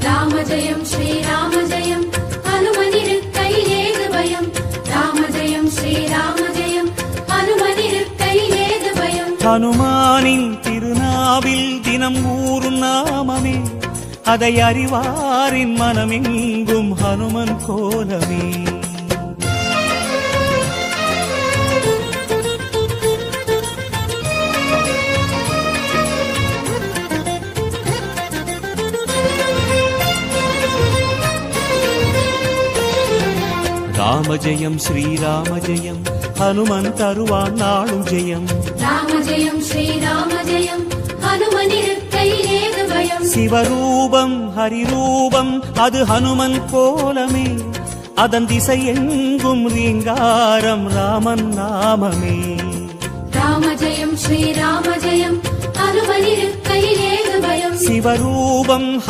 ராம ஜெயம் ஸ்ரீராம ஜெயம் ஹனுமனிருக்கையில் ஏது பயம் ராம ஜெயம் ஸ்ரீராம ஜெயம் ஹனுமனிருக்கையில் ஏது பயம் ஹனுமானின் திருநாவில் தினம் ஊறும் நாமமே அதை அறிவாரின் மனமெங்கும் ஹனுமன் கோலமே ராம ஜெயம் ஸ்ரீராம ஜெயம் ஹனுமன் தருவான் நாளும் ஜெயம் ராம ஜெயம் ஸ்ரீராம ஜெயம் ஹனுமனிருக்கையில் ஏது பயம் சிவரூபம் ஹரிரூபம் அது ஹனுமன் கோலமே அதன் திசை எங்கும் ரீங்காரம் ராமன் நாமமே ராம ஜெயம் ஸ்ரீராம ஜெயம் ஹனுமனிருக்கையில் ஏது பயம் சிவரூபம்